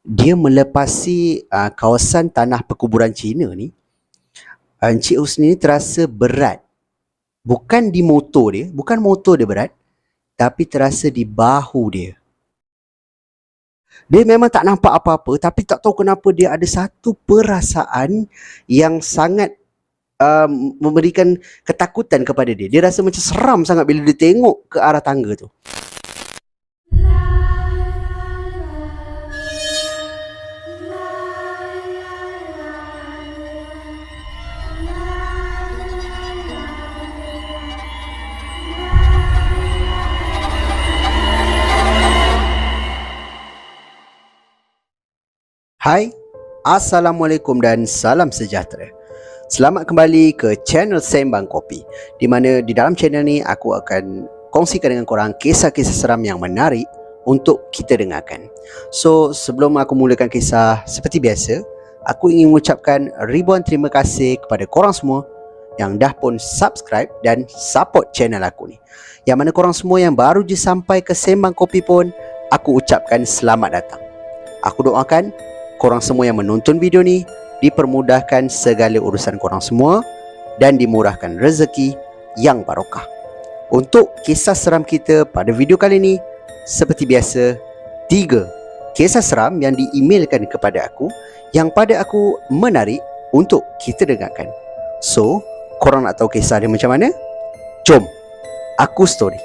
Dia melepasi kawasan tanah perkuburan Cina ni. Encik Husni ni terasa berat. Bukan di motor dia, bukan motor dia berat, tapi terasa di bahu dia. Dia memang tak nampak apa-apa, tapi tak tahu kenapa dia ada satu perasaan yang sangat memberikan ketakutan kepada dia. Dia rasa macam seram sangat bila dia tengok ke arah tangga tu. Hai, Assalamualaikum dan salam sejahtera. Selamat kembali ke channel Sembang Kopi, di mana di dalam channel ni aku akan kongsikan dengan korang kisah-kisah seram yang menarik untuk kita dengarkan. So, sebelum aku mulakan kisah, seperti biasa, aku ingin mengucapkan ribuan terima kasih kepada korang semua yang dah pun subscribe dan support channel aku ni. Yang mana korang semua yang baru je sampai ke Sembang Kopi pun, aku ucapkan selamat datang. Aku doakan korang semua yang menonton video ni dipermudahkan segala urusan korang semua dan dimurahkan rezeki yang barokah. Untuk kisah seram kita pada video kali ni, seperti biasa, 3 kisah seram yang di-emailkan kepada aku yang pada aku menarik untuk kita dengarkan. So, korang nak tahu kisah dia macam mana? Jom, aku story.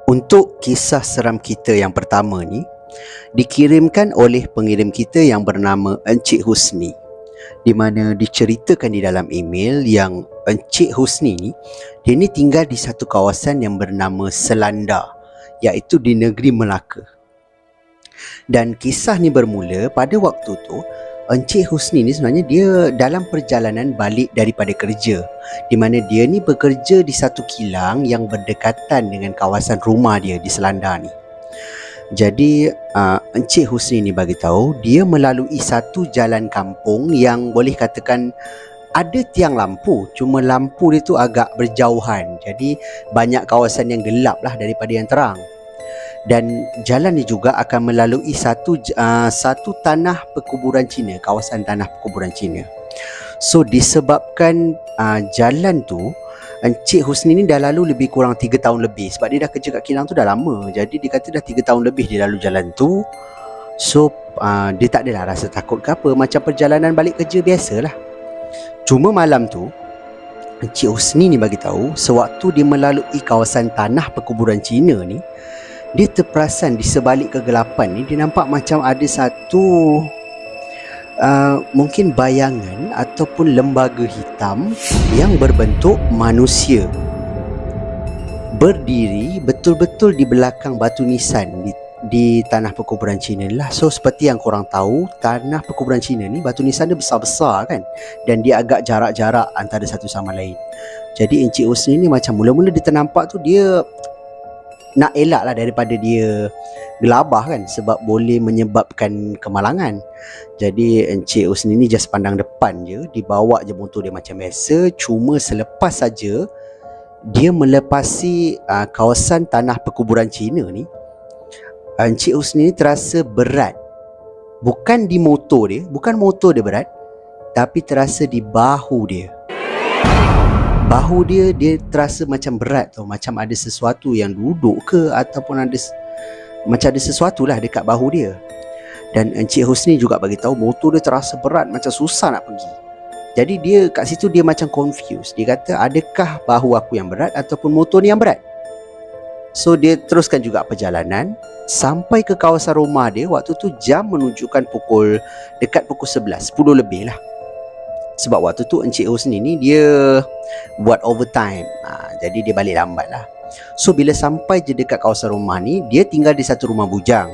Untuk kisah seram kita yang pertama ni, dikirimkan oleh pengirim kita yang bernama Encik Husni, di mana diceritakan di dalam email yang Encik Husni ni, dia ni tinggal di satu kawasan yang bernama Selanda, iaitu di negeri Melaka. Dan kisah ni bermula pada waktu tu Encik Husni ni sebenarnya dia dalam perjalanan balik daripada kerja, di mana dia ni bekerja di satu kilang yang berdekatan dengan kawasan rumah dia di Selanda ni. Jadi Encik Husni ni bagi tahu dia melalui satu jalan kampung yang boleh katakan ada tiang lampu, cuma lampu dia tu agak berjauhan. Jadi banyak kawasan yang gelap lah daripada yang terang. Dan jalan ni juga akan melalui satu tanah perkuburan Cina, kawasan tanah perkuburan Cina. So disebabkan jalan tu, Encik Husni ni dah lalu lebih kurang 3 tahun lebih, sebab dia dah kerja kat kilang tu dah lama. Jadi dia kata dah 3 tahun lebih dia lalu jalan tu. So dia tak adalah rasa takut ke apa, macam perjalanan balik kerja biasalah. Cuma malam tu Encik Husni ni bagi tahu sewaktu dia melalui kawasan tanah perkuburan Cina ni, dia terperasan di sebalik kegelapan ni dia nampak macam ada satu mungkin bayangan ataupun lembaga hitam yang berbentuk manusia berdiri betul-betul di belakang batu nisan di tanah perkuburan Cina lah. So seperti yang korang tahu, tanah perkuburan Cina ni batu nisan dia besar-besar kan, dan dia agak jarak-jarak antara satu sama lain. Jadi Encik Husni ni macam mula-mula dia ternampak tu, dia nak elak lah daripada dia gelabah kan, sebab boleh menyebabkan kemalangan. Jadi Encik Husni ni just pandang depan je, dibawa je motor dia macam biasa. Cuma selepas saja dia melepasi kawasan tanah perkuburan Cina ni, Encik Husni ni terasa berat. Bukan di motor dia, bukan motor dia berat, tapi terasa di bahu dia. Bahu dia terasa macam berat tau, macam ada sesuatu yang duduk ke, ataupun macam ada sesuatu lah dekat bahu dia. Dan Encik Husni juga bagi tahu motor dia terasa berat, macam susah nak pergi. Jadi dia kat situ dia macam confused. Dia kata, adakah bahu aku yang berat ataupun motor ni yang berat? So dia teruskan juga perjalanan sampai ke kawasan rumah dia. Waktu tu jam menunjukkan dekat pukul 11, 10 lebih lah. Sebab waktu tu Encik Husni ni dia buat overtime, jadi dia balik lambat lah. So bila sampai je dekat kawasan rumah ni, dia tinggal di satu rumah bujang,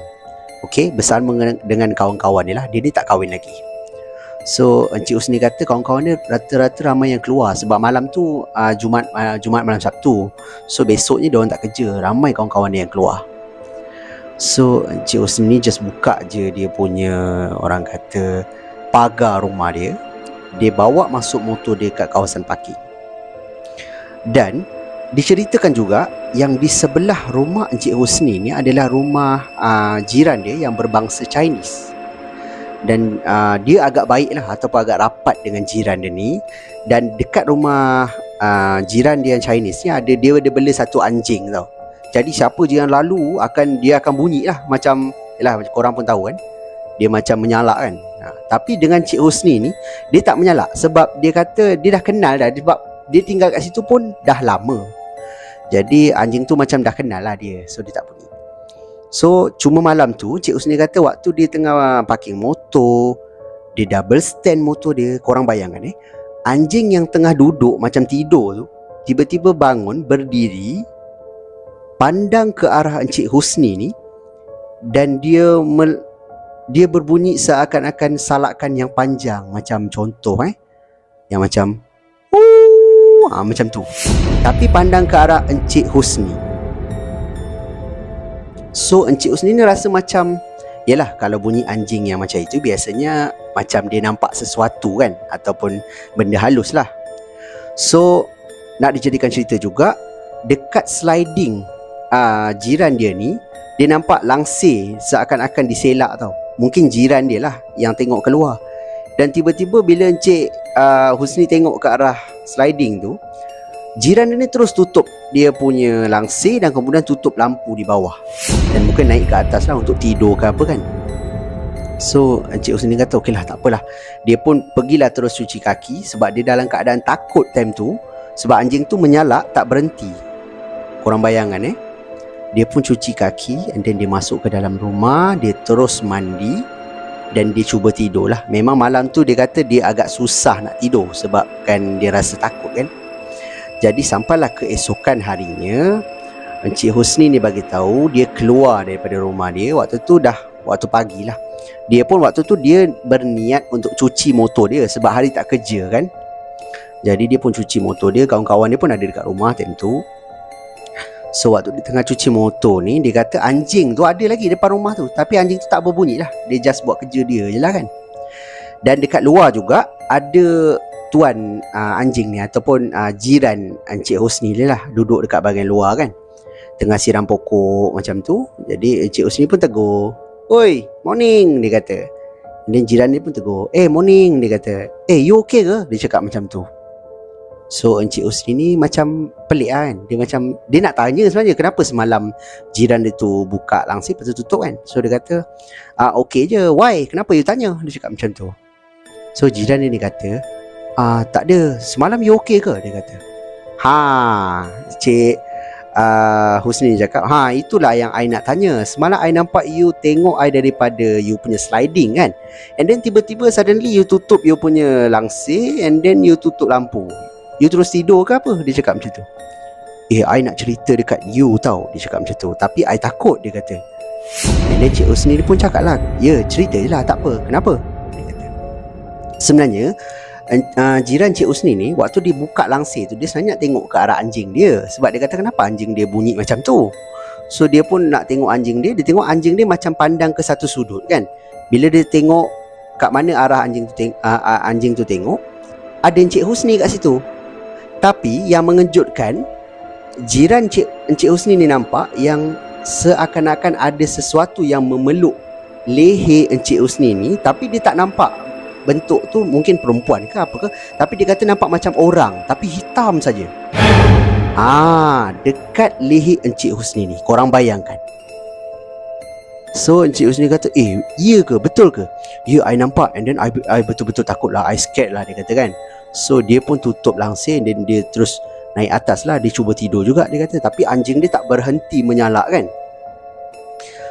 okay, bersama dengan kawan-kawan dia lah. Dia tak kahwin lagi. So Encik Husni kata kawan-kawan dia rata-rata ramai yang keluar, sebab malam tu Jumaat malam Sabtu. So besoknya diorang tak kerja, ramai kawan-kawan dia yang keluar. So Encik Husni ni just buka je dia punya, orang kata, pagar rumah dia. Dia bawa masuk motor dia kat kawasan parking. Dan diceritakan juga yang di sebelah rumah Encik Husni ni adalah rumah jiran dia yang berbangsa Chinese. Dan dia agak baik lah ataupun agak rapat dengan jiran dia ni. Dan dekat rumah jiran dia yang Chinese ni dia bela satu anjing tau. Jadi siapa je yang lalu dia akan bunyi lah, macam yalah, korang pun tahu kan, dia macam menyalak kan. Tapi dengan Cik Husni ni dia tak menyalak, sebab dia kata dia dah kenal dah, sebab dia tinggal kat situ pun dah lama. Jadi anjing tu macam dah kenal lah dia, so dia tak bunyi. So cuma malam tu Cik Husni kata waktu dia tengah parking motor, dia double stand motor dia, korang bayangkan anjing yang tengah duduk macam tidur tu tiba-tiba bangun, berdiri, pandang ke arah Encik Husni ni, dan dia berbunyi seakan-akan salakan yang panjang, macam contoh yang macam macam tu, tapi pandang ke arah Encik Husni. So Encik Husni ni rasa macam, yalah, kalau bunyi anjing yang macam itu biasanya macam dia nampak sesuatu kan, ataupun benda halus lah. So nak dijadikan cerita juga, dekat sliding jiran dia ni, dia nampak langsir seakan-akan diselak tau. Mungkin jiran dia lah yang tengok keluar. Dan tiba-tiba bila Encik Husni tengok ke arah sliding tu, jiran dia ni terus tutup dia punya langsir dan kemudian tutup lampu di bawah, dan mungkin naik ke atas lah untuk tidur ke apa kan. So Encik Husni kata okey lah, tak apalah. Dia pun pergilah terus cuci kaki, sebab dia dalam keadaan takut time tu, sebab anjing tu menyalak tak berhenti. Korang bayangkan dia pun cuci kaki, and then dia masuk ke dalam rumah, dia terus mandi, dan dia cuba tidur lah. Memang malam tu dia kata dia agak susah nak tidur, sebab kan dia rasa takut kan. Jadi sampailah keesokan harinya, Encik Husni ni bagi tahu dia keluar daripada rumah dia. Waktu tu dah waktu pagi lah. Dia pun waktu tu dia berniat untuk cuci motor dia, sebab hari tak kerja kan. Jadi dia pun cuci motor dia, kawan-kawan dia pun ada dekat rumah time tu. So waktu dia tengah cuci motor ni, dia kata anjing tu ada lagi depan rumah tu, tapi anjing tu tak berbunyi lah, dia just buat kerja dia je lah kan. Dan dekat luar juga ada tuan anjing ni, ataupun jiran Encik Husni ni lah, duduk dekat bahagian luar kan, tengah siram pokok macam tu. Jadi Encik Husni pun tegur, "Oi, morning," dia kata. Dan jiran dia pun tegur, "Morning," dia kata. You okay ke?" Dia cakap macam tu. So Encik Husni ni macam pelik kan. Dia nak tanya sebenarnya kenapa semalam jiran dia tu buka langsir lepas tu tutup kan. So dia kata okay je, why, kenapa you tanya? Dia cakap macam tu. So jiran dia ni kata, tak ada, semalam you okay ke? Dia kata. Cik Husni cakap, itulah yang I nak tanya. Semalam I nampak you tengok I daripada you punya sliding kan, and then tiba-tiba suddenly you tutup you punya langsir, and then you tutup lampu. You terus tidur ke apa? Dia cakap macam tu. I nak cerita dekat you tau, dia cakap macam tu, tapi I takut, dia kata. And then Cik Husni pun cakap lah, ya cerita je lah, tak apa, kenapa? Dia kata. Sebenarnya jiran Cik Husni ni waktu dia buka langsir tu, dia sebenarnya tengok ke arah anjing dia, sebab dia kata kenapa anjing dia bunyi macam tu. So dia pun nak tengok anjing dia. Dia tengok anjing dia macam pandang ke satu sudut kan. Bila dia tengok kat mana arah anjing tu tengok, ada Encik Husni kat situ. Tapi yang mengejutkan, jiran Encik Husni ni nampak yang seakan-akan ada sesuatu yang memeluk leher Encik Husni ni, tapi dia tak nampak bentuk tu, mungkin perempuan ke apa ke, tapi dia kata nampak macam orang, tapi hitam saja. Dekat leher Encik Husni ni, korang bayangkan. So Encik Husni kata, iya ke, betul ke? Ya, I nampak, and then I betul-betul takut lah, I scared lah, dia kata kan. So dia pun tutup langsir, dan dia terus naik atas lah. Dia cuba tidur juga, dia kata, tapi anjing dia tak berhenti menyalak kan.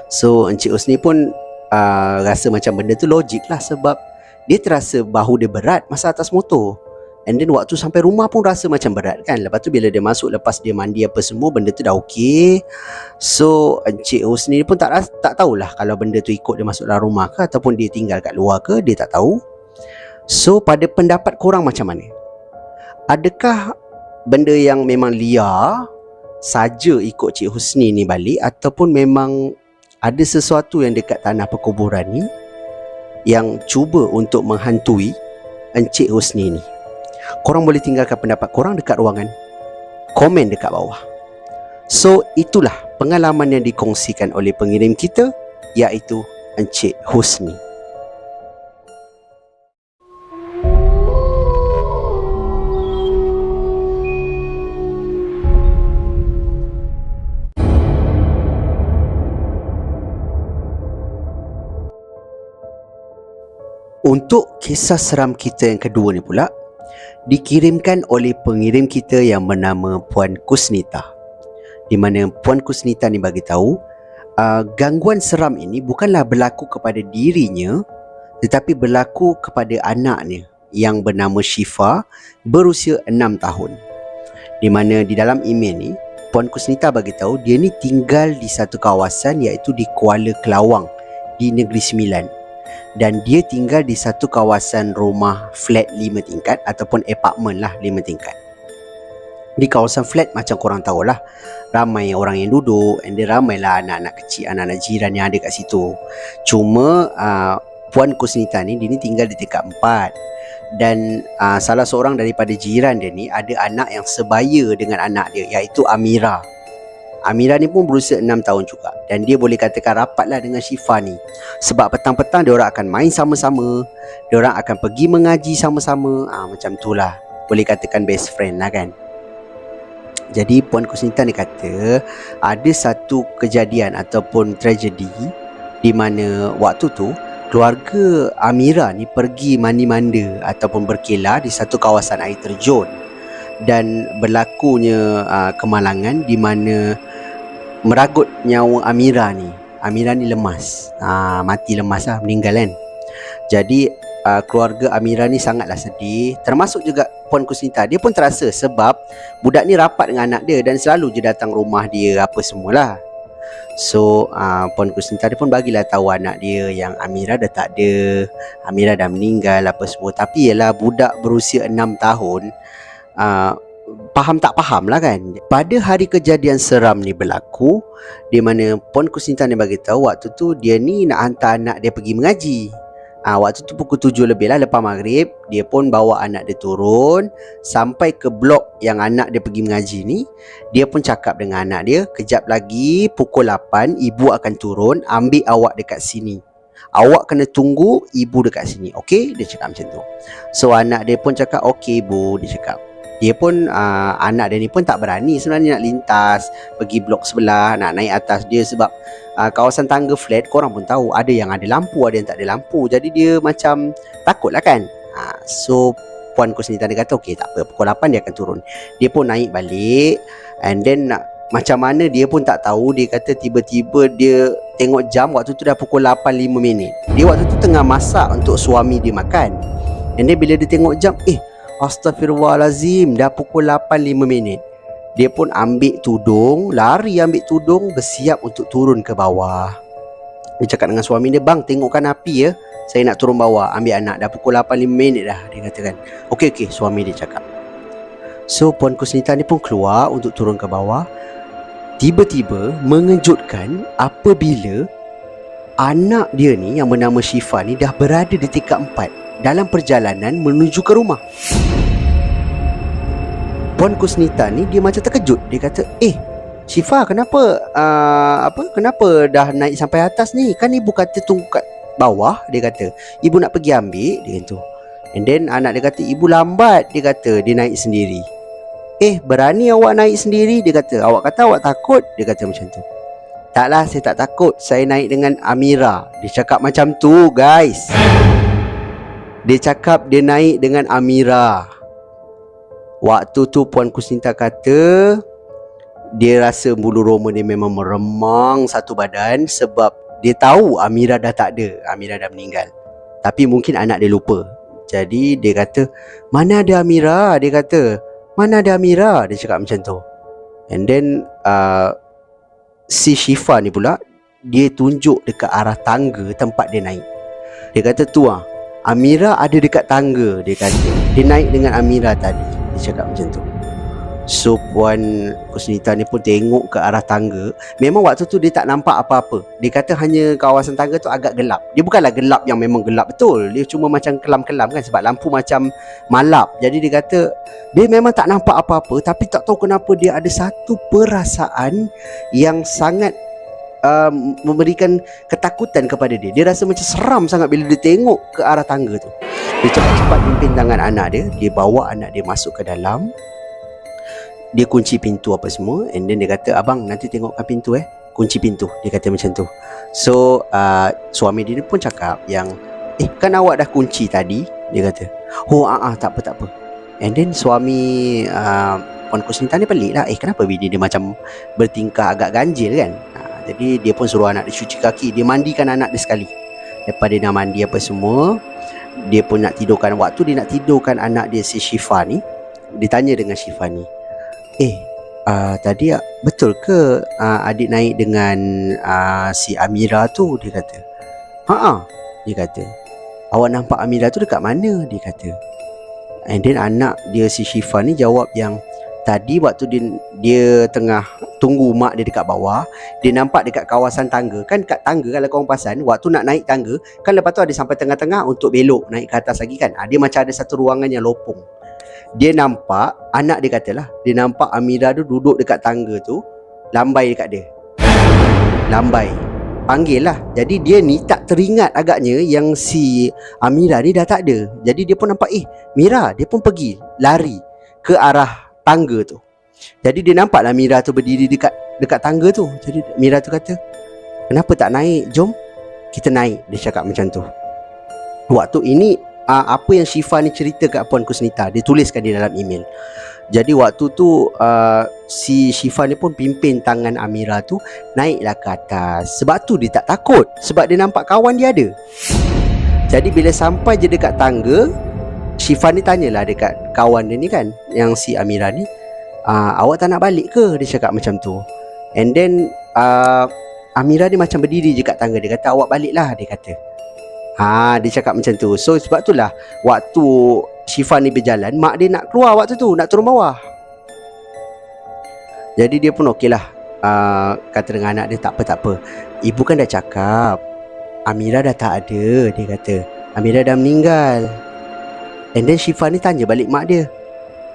So Encik Husni pun rasa macam benda tu logik lah, sebab dia terasa bahu dia berat masa atas motor. And then waktu sampai rumah pun rasa macam berat kan. Lepas tu bila dia masuk, lepas dia mandi apa semua, benda tu dah okey. So Encik Husni pun tak tahulah kalau benda tu ikut dia masuk dalam rumah ke, ataupun dia tinggal kat luar ke, dia tak tahu. So pada pendapat korang macam mana? Adakah benda yang memang liar saja ikut Cik Husni ni balik, ataupun memang ada sesuatu yang dekat tanah perkuburan ni yang cuba untuk menghantui Encik Husni ni. Korang boleh tinggalkan pendapat korang dekat ruangan, komen dekat bawah. So itulah pengalaman yang dikongsikan oleh pengirim kita, iaitu Encik Husni. Untuk kisah seram kita yang kedua ni pula dikirimkan oleh pengirim kita yang bernama Puan Kusnita. Di mana Puan Kusnita ni bagi tahu gangguan seram ini bukanlah berlaku kepada dirinya, tetapi berlaku kepada anaknya yang bernama Syifa, berusia 6 tahun. Di mana di dalam email ni Puan Kusnita bagi tahu dia ni tinggal di satu kawasan iaitu di Kuala Kelawang di Negeri Sembilan. Dan dia tinggal di satu kawasan rumah flat 5 tingkat ataupun apartmen lah 5 tingkat. Di kawasan flat macam korang tahulah, ramai orang yang duduk, and dia ramailah anak-anak kecil, anak-anak jiran yang ada kat situ. Cuma Puan Kusnita ni, dia ni tinggal di tingkat 4. Dan salah seorang daripada jiran dia ni ada anak yang sebaya dengan anak dia, iaitu Amira. Amira ni pun berusia 6 tahun juga. Dan dia boleh katakan rapatlah dengan Syifa ni. Sebab petang-petang diorang akan main sama-sama, diorang akan pergi mengaji sama-sama. Macam tu lah, boleh katakan best friend lah kan. Jadi Puan Kusnita ni kata ada satu kejadian ataupun tragedi di mana waktu tu keluarga Amira ni pergi mandi-manda ataupun berkelah di satu kawasan air terjun. Dan berlakunya kemalangan di mana meragut nyawa Amira ni. Amira ni lemas, mati lemas lah, meninggal kan. Jadi keluarga Amira ni sangatlah sedih. Termasuk juga Puan Kusnita, dia pun terasa sebab budak ni rapat dengan anak dia dan selalu je datang rumah dia apa semualah. So Puan Kusnita dia pun bagilah tahu anak dia yang Amira dah tak ada, Amira dah meninggal apa semua. Tapi ialah budak berusia 6 tahun, faham tak faham lah kan. Pada hari kejadian seram ni berlaku, di mana Puan Kusnita ni bagi tahu waktu tu dia ni nak hantar anak dia pergi mengaji. Waktu tu pukul 7 lebih lah lepas maghrib. Dia pun bawa anak dia turun sampai ke blok yang anak dia pergi mengaji ni. Dia pun cakap dengan anak dia, kejap lagi pukul 8 ibu akan turun ambil awak dekat sini. Awak kena tunggu ibu dekat sini, okey? Dia cakap macam tu. So anak dia pun cakap okey ibu, dia cakap. Dia pun anak dia ni pun tak berani sebenarnya nak lintas pergi blok sebelah, nak naik atas dia. Sebab kawasan tangga flat korang pun tahu, ada yang ada lampu, ada yang tak ada lampu. Jadi dia macam takut lah kan. So Puan Kusnita dia kata okey tak apa, pukul 8 dia akan turun. Dia pun naik balik. And then macam mana dia pun tak tahu. Dia kata tiba-tiba dia tengok jam, waktu tu dah pukul 8.05. Dia waktu tu tengah masak untuk suami dia makan. And then bila dia tengok jam, Astaghfirullahalazim, dah pukul 8.05. Dia pun ambil tudung, lari ambil tudung, bersiap untuk turun ke bawah. Dia cakap dengan suami dia, bang tengokkan api ya, saya nak turun bawah ambil anak, dah pukul 8.05 dah. Dia katakan okey, suami dia cakap. So Puan Kusnita ni pun keluar untuk turun ke bawah. Tiba-tiba mengejutkan apabila anak dia ni yang bernama Syifa ni dah berada di tingkat 4 dalam perjalanan menuju ke rumah. Puan Kusnita ni dia macam terkejut. Dia kata, Syifa kenapa kenapa dah naik sampai atas ni? Kan ibu kata tunggu kat bawah. Dia kata ibu nak pergi ambil, dia kata. And then anak dia kata ibu lambat. Dia kata dia naik sendiri. Berani awak naik sendiri? Dia kata awak kata awak takut. Dia kata macam tu. Taklah, saya tak takut, saya naik dengan Amira. Dia cakap macam tu guys. Dia cakap dia naik dengan Amira. Waktu tu Puan Kusnita kata dia rasa bulu roma dia memang meremang satu badan. Sebab dia tahu Amira dah tak ada, Amira dah meninggal. Tapi mungkin anak dia lupa. Jadi dia kata, mana ada Amira? Dia kata, mana ada Amira? Dia cakap macam tu. And then si Syifa ni pula, dia tunjuk dekat arah tangga tempat dia naik. Dia kata tu Amira ada dekat tangga. Dia kata dia naik dengan Amira tadi. Dia cakap macam tu. So Puan Kusnita ni pun tengok ke arah tangga. Memang waktu tu dia tak nampak apa-apa. Dia kata hanya kawasan tangga tu agak gelap. Dia bukanlah gelap yang memang gelap betul. Dia cuma macam kelam-kelam kan, sebab lampu macam malap. Jadi dia kata dia memang tak nampak apa-apa, tapi tak tahu kenapa dia ada satu perasaan yang sangat memberikan ketakutan kepada dia. Dia rasa macam seram sangat bila dia tengok ke arah tangga tu. Dia cepat-cepat pimpin tangan anak dia. Dia bawa anak dia masuk ke dalam. Dia kunci pintu apa semua. And then dia kata, abang nanti tengokkan pintu kunci pintu. Dia kata macam tu. So suami dia pun cakap yang, kan awak dah kunci tadi. Dia kata, tak apa. And then suami Puan Kusnita ni pelik lah. Kenapa bini dia macam bertingkah agak ganjil kan. Jadi dia pun suruh anak dia cuci kaki. Dia mandikan anak dia sekali. Lepas dia dah mandi apa semua, dia pun nak tidurkan. Waktu dia nak tidurkan anak dia si Syifa ni, dia tanya dengan Syifa ni, tadi betul ke adik naik dengan si Amira tu? Dia kata, dia kata, awak nampak Amira tu dekat mana? Dia kata. And then anak dia si Syifa ni jawab yang, tadi waktu dia tengah tunggu mak dia dekat bawah, dia nampak dekat kawasan tangga. Kan kat tangga kalau korang perasan, waktu nak naik tangga kan, lepas tu ada sampai tengah-tengah untuk belok naik ke atas lagi kan. Dia macam ada satu ruangan yang lopong. Dia nampak, anak dia katalah, dia nampak Amira tu duduk dekat tangga tu, lambai dekat dia. Lambai, panggil lah. Jadi dia ni tak teringat agaknya yang si Amira ni dah tak ada. Jadi dia pun nampak, Mira. Dia pun pergi lari ke arah tangga tu. Jadi dia nampaklah Mira tu berdiri dekat tangga tu. Jadi Mira tu kata, kenapa tak naik? Jom kita naik. Dia cakap macam tu. Waktu ini apa yang Syifa ni cerita kat Puan Kusnita, dia tuliskan di dalam email. Jadi waktu tu si Syifa ni pun pimpin tangan Amira tu naiklah ke atas. Sebab tu dia tak takut, sebab dia nampak kawan dia ada. Jadi bila sampai je dekat tangga, Syifa ni tanyalah dekat kawan dia ni kan, yang si Amira ni, awak tak nak balik ke? Dia cakap macam tu. And then Amira ni macam berdiri je kat tangga. Dia kata, awak baliklah. Dia kata, dia cakap macam tu. So sebab itulah waktu Syifa ni berjalan, mak dia nak keluar waktu tu, nak turun bawah. Jadi dia pun okey lah, kata dengan anak dia, tak apa. Ibu kan dah cakap Amira dah tak ada. Dia kata Amira dah meninggal. And then Syifa ni tanya balik mak dia,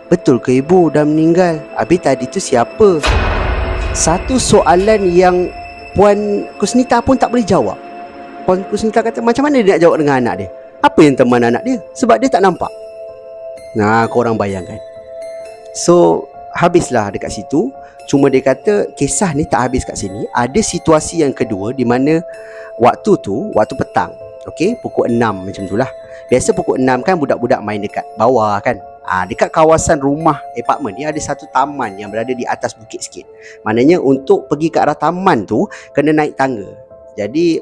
betul ke ibu dah meninggal? Habis tadi tu siapa? Satu soalan yang Puan Kusnita pun tak boleh jawab. Puan Kusnita kata, macam mana dia nak jawab dengan anak dia? Apa yang teman anak dia? Sebab dia tak nampak. Korang bayangkan. So habislah dekat situ. Cuma dia kata kisah ni tak habis kat sini. Ada situasi yang kedua di mana waktu petang, pukul 6 macam tu lah. Biasa pukul 6 kan budak-budak main dekat bawah kan. Dekat kawasan rumah apartmen ni ada satu taman yang berada di atas bukit sikit. Maknanya untuk pergi ke arah taman tu kena naik tangga. Jadi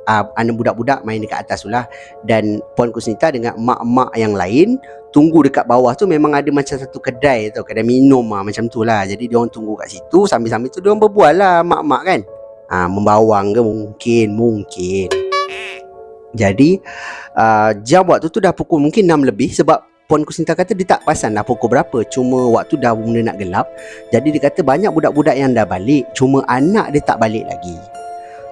anak budak-budak main dekat atas tu lah. Dan Puan Kusnita dengan mak-mak yang lain tunggu dekat bawah tu. Memang ada macam satu kedai tau, kedai minum macam tu lah. Jadi diorang tunggu kat situ. Sambil-sambil tu diorang berbual lah mak-mak kan. Membawang ke mungkin. Jadi jam waktu tu dah pukul mungkin 6 lebih. Sebab Puan Kusnita kata dia tak perasan dah pukul berapa. Cuma waktu dah mula nak gelap. Jadi dia kata banyak budak-budak yang dah balik, cuma anak dia tak balik lagi.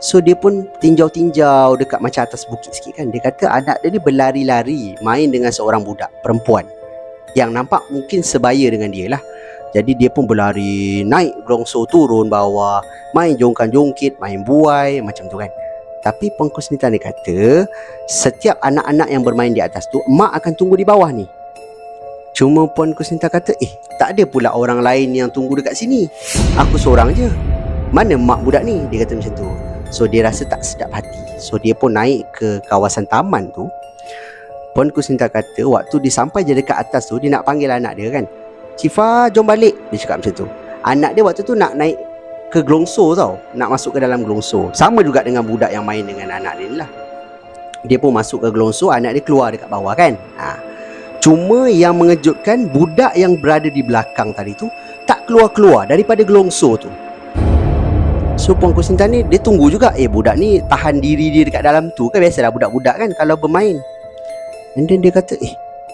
So dia pun tinjau-tinjau dekat macam atas bukit sikit kan. Dia kata anak dia ni berlari-lari main dengan seorang budak perempuan yang nampak mungkin sebaya dengan dia lah. Jadi dia pun berlari, naik gelongso, turun bawah, main jongkan-jongkit, main buai macam tu kan. Tapi Puan Kusnita ni kata setiap anak-anak yang bermain di atas tu, mak akan tunggu di bawah ni. Cuma Puan Kusnita kata, tak ada pula orang lain yang tunggu dekat sini. Aku seorang je. Mana mak budak ni? Dia kata macam tu. So dia rasa tak sedap hati. So dia pun naik ke kawasan taman tu. Puan Kusnita kata waktu dia sampai je dekat atas tu, dia nak panggil anak dia kan, Syifa jom balik. Dia cakap macam tu. Anak dia waktu tu nak naik ke gelongso tau, nak masuk ke dalam gelongso. Sama juga dengan budak yang main dengan anak dia lah. Dia pun masuk ke gelongso, anak dia keluar dekat bawah kan. Cuma yang mengejutkan, budak yang berada di belakang tadi tu tak keluar-keluar daripada gelongso tu. So Puan Kusnita ni dia tunggu juga, budak ni tahan diri dia dekat dalam tu kan. Biasalah budak-budak kan kalau bermain. And then dia kata,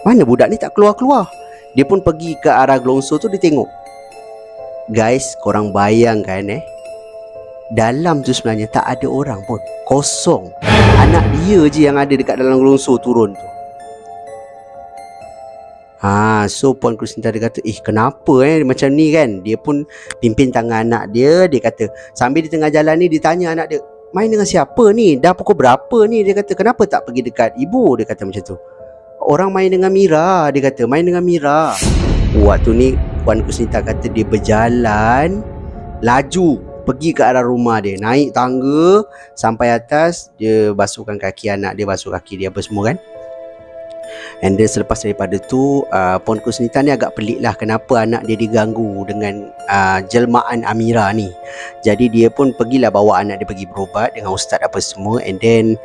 mana budak ni tak keluar-keluar. Dia pun pergi ke arah gelongso tu, dia tengok Guys, korang bayangkan dalam tu sebenarnya tak ada orang pun, kosong. Anak dia je yang ada dekat dalam gelungsur turun tu. So Puan Kusnita dia kata, kenapa macam ni kan. Dia pun pimpin tangan anak dia. Dia kata, sambil di tengah jalan ni dia tanya anak dia, main dengan siapa ni? Dah pukul berapa ni? Dia kata, kenapa tak pergi dekat ibu? Dia kata macam tu. Orang main dengan Mira. Dia kata, main dengan Mira. Waktu ni Puan Kusnita kata dia berjalan laju pergi ke arah rumah dia, naik tangga sampai atas. Dia basuhkan kaki anak dia, basuh kaki dia apa semua kan. And then selepas daripada tu Puan Kusnita ni agak pelik lah kenapa anak dia diganggu dengan jelmaan Amira ni. Jadi dia pun pergilah bawa anak dia pergi berubat dengan ustaz apa semua. And then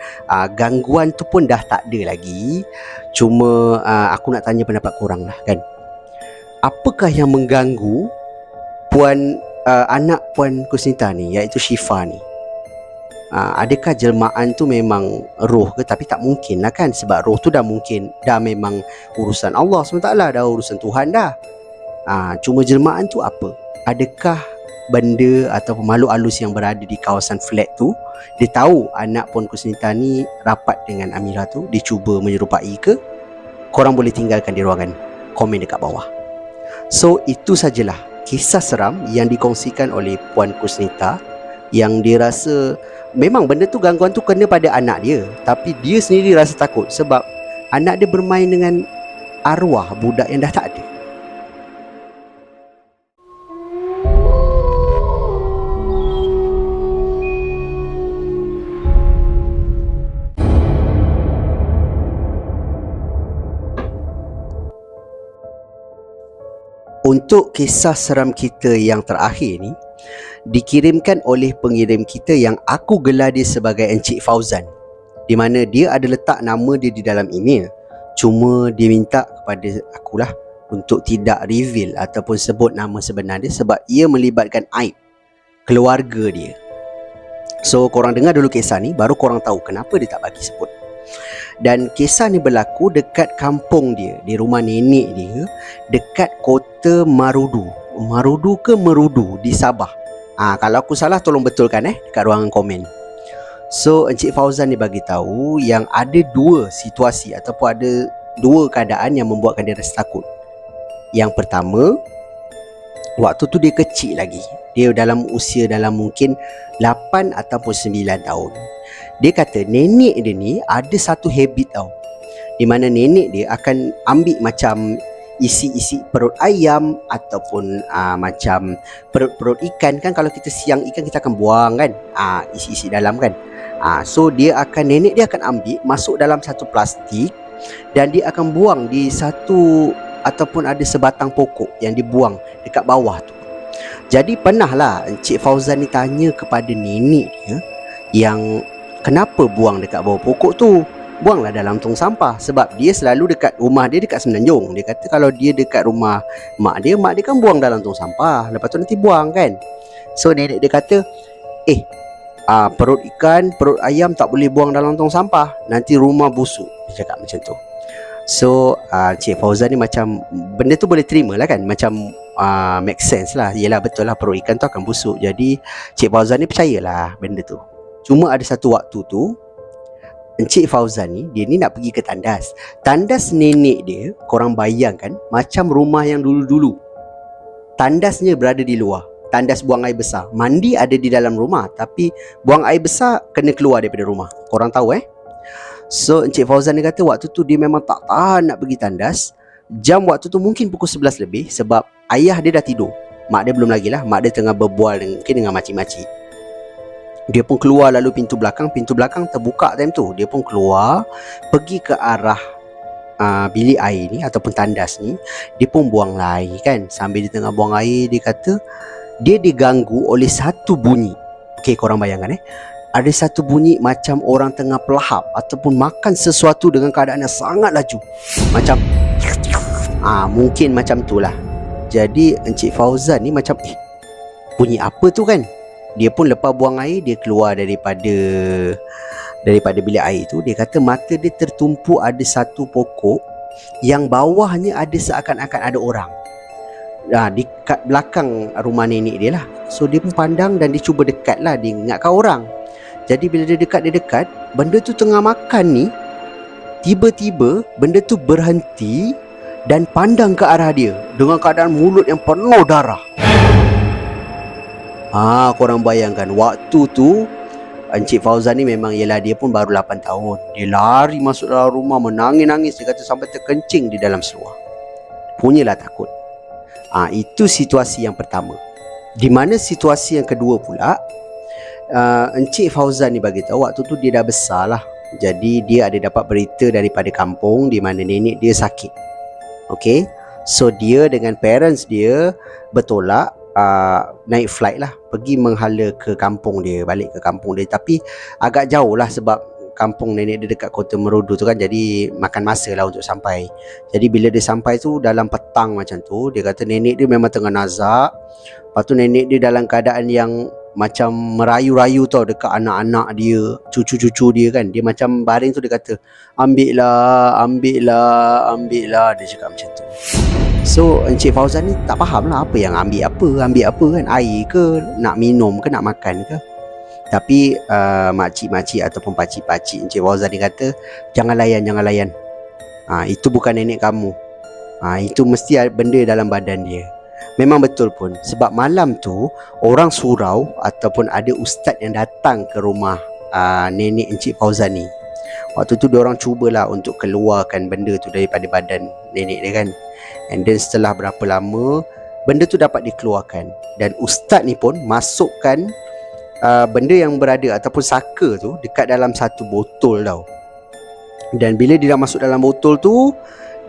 gangguan tu pun dah tak ada lagi. Cuma aku nak tanya pendapat korang lah kan, apakah yang mengganggu anak Puan Kusnita ni, iaitu Syifa ni? Adakah jelmaan tu memang roh ke? Tapi tak mungkin lah kan, sebab roh tu dah memang urusan Allah SWT, dah urusan Tuhan dah. Cuma jelmaan tu apa? Adakah benda atau makhluk halus yang berada di kawasan flat tu, dia tahu anak Puan Kusnita ni rapat dengan Amira tu, dia cuba menyerupai ke? Korang boleh tinggalkan di ruangan komen dekat bawah. So itu sajalah kisah seram yang dikongsikan oleh Puan Kusnita, yang dia rasa memang benda tu, gangguan tu kena pada anak dia, tapi dia sendiri rasa takut sebab anak dia bermain dengan arwah budak yang dah tak ada. Untuk kisah seram kita yang terakhir ni dikirimkan oleh pengirim kita yang aku gelar dia sebagai Encik Fauzan, di mana dia ada letak nama dia di dalam email. Cuma dia minta kepada akulah untuk tidak reveal ataupun sebut nama sebenar dia sebab ia melibatkan aib keluarga dia. So korang dengar dulu kisah ni, baru korang tahu kenapa dia tak bagi sebut. Dan kisah ni berlaku dekat kampung dia, di rumah nenek dia, dekat kota Marudu. Marudu ke Merudu di Sabah. Kalau aku salah tolong betulkan dekat ruangan komen. So Encik Fauzan ni bagi tahu yang ada dua situasi ataupun ada dua keadaan yang membuatkan dia rasa takut. Yang pertama, waktu tu dia kecil lagi. Dia dalam usia dalam mungkin 8 ataupun 9 tahun. Dia kata nenek dia ni ada satu habit tau, di mana nenek dia akan ambil macam isi-isi perut ayam ataupun macam perut-perut ikan kan. Kalau kita siang ikan kita akan buang kan, isi-isi dalam kan. So nenek dia akan ambil masuk dalam satu plastik dan dia akan buang di satu ataupun ada sebatang pokok yang dibuang dekat bawah tu. Jadi pernah lah Encik Fauzan ni tanya kepada nenek dia yang kenapa buang dekat bawah pokok tu, buanglah dalam tong sampah. Sebab dia selalu dekat rumah dia dekat Semenanjung. Dia kata kalau dia dekat rumah mak dia kan buang dalam tong sampah, lepas tu nanti buang kan. So nenek dia kata perut ikan, perut ayam tak boleh buang dalam tong sampah, nanti rumah busuk. Dia cakap macam tu. So Cik Fauzan ni macam benda tu boleh terima lah kan, macam make sense lah. Yelah betul lah, perut ikan tu akan busuk. Jadi Cik Fauzan ni percayalah benda tu. Cuma ada satu waktu tu Encik Fauzan ni, dia ni nak pergi ke tandas. Tandas nenek dia, korang bayangkan macam rumah yang dulu-dulu. Tandasnya berada di luar, tandas buang air besar. Mandi ada di dalam rumah, tapi buang air besar kena keluar daripada rumah. Korang tahu So Encik Fauzan dia kata waktu tu dia memang tak tahan nak pergi tandas. Jam waktu tu mungkin pukul 11 lebih, sebab ayah dia dah tidur, mak dia belum lagi lah. Mak dia tengah berbual mungkin dengan makcik-makcik. Dia pun keluar lalu pintu belakang terbuka time tu. Dia pun keluar pergi ke arah bilik air ni ataupun tandas ni. Dia pun buang air kan. Sambil dia tengah buang air, dia kata dia diganggu oleh satu bunyi. Okay, korang bayangkan ada satu bunyi macam orang tengah pelahap ataupun makan sesuatu dengan keadaan yang sangat laju. Macam mungkin macam tu lah. Jadi Encik Fauzan ni macam bunyi apa tu kan. Dia pun lepas buang air, dia keluar daripada bilik air tu. Dia kata mata dia tertumpu ada satu pokok yang bawahnya ada seakan-akan ada orang. di kat belakang rumah nenek dia lah. So dia pun pandang dan dia cuba dekat lah, dia ingatkan orang. Jadi bila dia dekat, benda tu tengah makan ni, tiba-tiba benda tu berhenti dan pandang ke arah dia dengan keadaan mulut yang penuh darah. Korang bayangkan waktu tu Encik Fauzan ni memang, yelah, dia pun baru 8 tahun. Dia lari masuk dalam rumah menangis-nangis. Dia kata sampai terkencing di dalam seluar. Punyalah takut. Itu situasi yang pertama. Di mana situasi yang kedua pula, Encik Fauzan ni bagi tahu waktu tu dia dah besar lah. Jadi dia ada dapat berita daripada kampung di mana nenek dia sakit. Okay, so dia dengan parents dia bertolak, naik flight lah, pergi menghala ke kampung dia, balik ke kampung dia. Tapi agak jauh lah sebab kampung nenek dia dekat Kota Merudu tu kan, jadi makan masa lah untuk sampai. Jadi bila dia sampai tu dalam petang macam tu, dia kata nenek dia memang tengah nazak. Lepas tu nenek dia dalam keadaan yang macam merayu-rayu tau dekat anak-anak dia, cucu-cucu dia kan. Dia macam baring tu, dia kata ambil lah, dia cakap macam tu. So Encik Fauzan ni tak faham lah apa yang ambil apa kan, air ke, nak minum ke, nak makan ke. Tapi makcik-makcik ataupun pakcik-pakcik Encik Fauzan ni kata jangan layan. Itu bukan nenek kamu. Itu mesti ada benda dalam badan dia. Memang betul pun, sebab malam tu orang surau ataupun ada ustaz yang datang ke rumah nenek Encik Fauzan ni. Waktu tu diorang cubalah untuk keluarkan benda tu daripada badan nenek dia kan. And then setelah berapa lama benda tu dapat dikeluarkan, dan ustaz ni pun masukkan benda yang berada ataupun saka tu dekat dalam satu botol tau. Dan bila dia dah masuk dalam botol tu,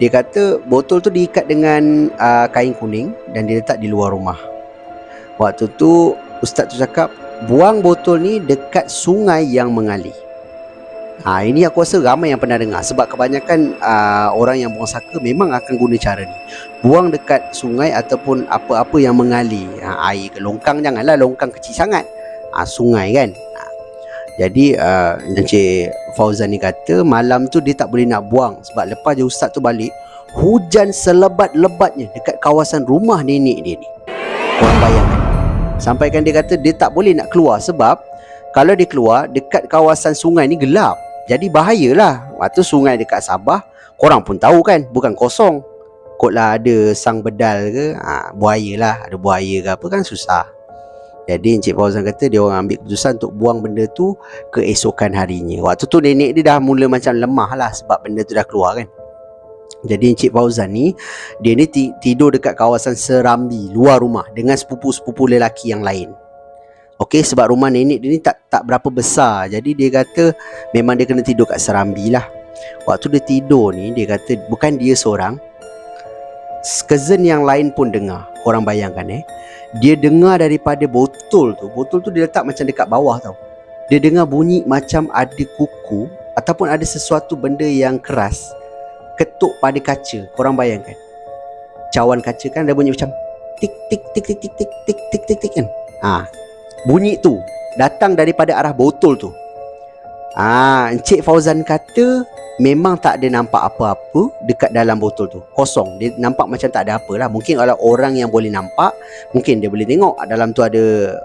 dia kata botol tu diikat dengan kain kuning dan dia letak di luar rumah. Waktu tu ustaz tu cakap buang botol ni dekat sungai yang mengalir. Ini aku rasa ramai yang pernah dengar, sebab kebanyakan orang yang buang saka memang akan guna cara ni. Buang dekat sungai ataupun apa-apa yang mengalir. Air ke longkang, janganlah longkang kecil sangat. Sungai kan. Jadi Encik Fauzan ni kata malam tu dia tak boleh nak buang, sebab lepas je ustaz tu balik, hujan selebat-lebatnya dekat kawasan rumah nenek dia ni. Korang bayangkan. Sampaikan dia kata dia tak boleh nak keluar, sebab kalau dia keluar dekat kawasan sungai ni gelap. Jadi bahayalah. Waktu sungai dekat Sabah, korang pun tahu kan, bukan kosong. Kotlah ada sang bedal ke, buaya lah, ada buaya ke apa kan susah. Jadi Encik Fauzan kata dia orang ambil keputusan untuk buang benda tu keesokan harinya. Waktu tu nenek dia dah mula macam lemah lah sebab benda tu dah keluar kan. Jadi Encik Fauzan ni, dia ni tidur dekat kawasan Serambi, luar rumah, dengan sepupu-sepupu lelaki yang lain. Okey, sebab rumah nenek dia ni tak berapa besar. Jadi dia kata memang dia kena tidur kat Serambi lah. Waktu dia tidur ni, dia kata bukan dia seorang, cousin yang lain pun dengar. Korang bayangkan dia dengar daripada botol tu dia letak macam dekat bawah tau. Dia dengar bunyi macam ada kuku ataupun ada sesuatu benda yang keras ketuk pada kaca. Korang bayangkan, cawan kaca kan ada bunyi macam tik tik tik tik tik tik tik tik tik tik kan. Bunyi tu datang daripada arah botol tu. Encik Fauzan kata memang tak ada nampak apa-apa dekat dalam botol tu. Kosong. Dia nampak macam tak ada apa lah. Mungkin kalau orang yang boleh nampak, mungkin dia boleh tengok dalam tu ada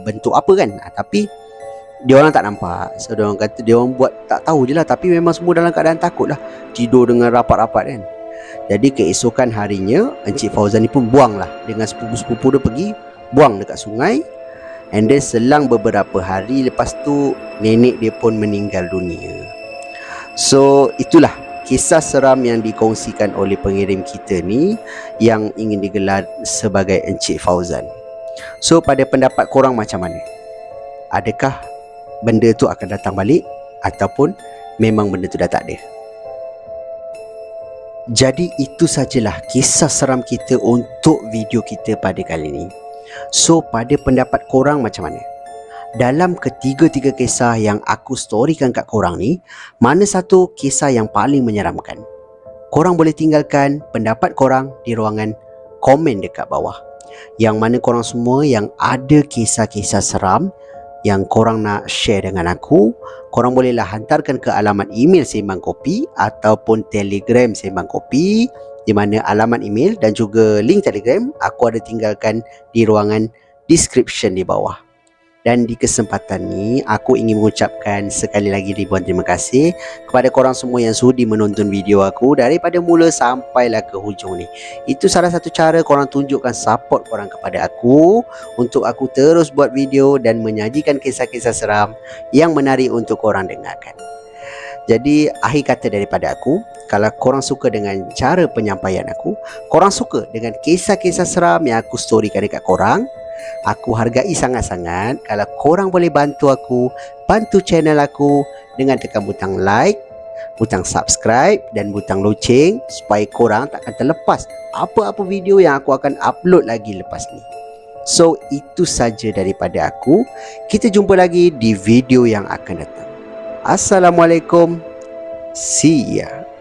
bentuk apa kan. Tapi dia orang tak nampak. So dia orang kata dia orang buat tak tahu je lah. Tapi memang semua dalam keadaan takut lah, tidur dengan rapat-rapat kan. Jadi keesokan harinya Encik Fauzan ni pun buang lah dengan sepupu-sepupu dia, pergi buang dekat sungai. And then selang beberapa hari lepas tu nenek dia pun meninggal dunia. So itulah kisah seram yang dikongsikan oleh pengirim kita ni, yang ingin digelar sebagai Encik Fauzan. So pada pendapat korang macam mana? Adakah benda tu akan datang balik ataupun memang benda tu dah tak ada? Jadi itu sajalah kisah seram kita untuk video kita pada kali ini. So pada pendapat korang macam mana? Dalam ketiga-tiga kisah yang aku storykan kat korang ni, mana satu kisah yang paling menyeramkan? Korang boleh tinggalkan pendapat korang di ruangan komen dekat bawah. Yang mana korang semua yang ada kisah-kisah seram yang korang nak share dengan aku, korang bolehlah hantarkan ke alamat email Sembang Kopi ataupun Telegram Sembang Kopi di mana alamat email dan juga link Telegram aku ada tinggalkan di ruangan description di bawah. Dan di kesempatan ni aku ingin mengucapkan sekali lagi ribuan terima kasih kepada korang semua yang sudi menonton video aku daripada mula sampailah ke hujung ni. Itu salah satu cara korang tunjukkan support korang kepada aku untuk aku terus buat video dan menyajikan kisah-kisah seram yang menarik untuk korang dengarkan. Jadi akhir kata daripada aku, kalau korang suka dengan cara penyampaian aku, korang suka dengan kisah-kisah seram yang aku storykan dekat korang, aku hargai sangat-sangat kalau korang boleh bantu aku, bantu channel aku dengan tekan butang like, butang subscribe dan butang loceng supaya korang takkan terlepas apa-apa video yang aku akan upload lagi lepas ni. So itu saja daripada aku. Kita jumpa lagi di video yang akan datang. Assalamualaikum. See ya.